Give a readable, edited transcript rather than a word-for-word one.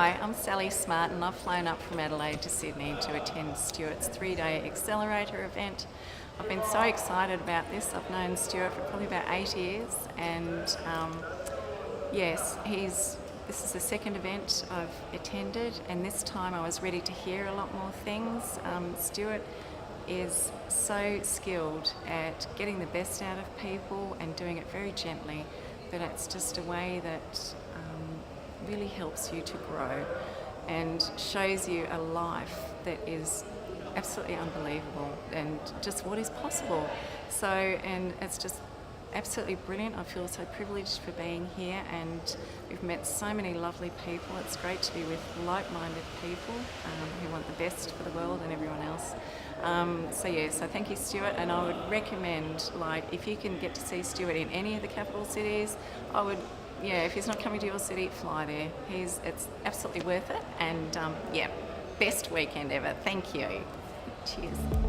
Hi, I'm Sally Smart and I've flown up from Adelaide to Sydney to attend Stuart's 3-day accelerator event. I've been so excited about this. I've known Stuart for probably about 8 years and yes, this is the second event I've attended, and this time I was ready to hear a lot more things. Stuart is so skilled at getting the best out of people and doing it very gently, but it's just a way that really helps you to grow and shows you a life that is absolutely unbelievable and just what is possible. So, and it's just absolutely brilliant. I feel so privileged for being here, and we've met so many lovely people. It's great to be with like-minded people who want the best for the world and everyone else. So thank you, Stuart, and I would recommend, if you can get to see Stuart in any of the capital cities, if he's not coming to your city, fly there. It's absolutely worth it, and best weekend ever. Thank you. Cheers.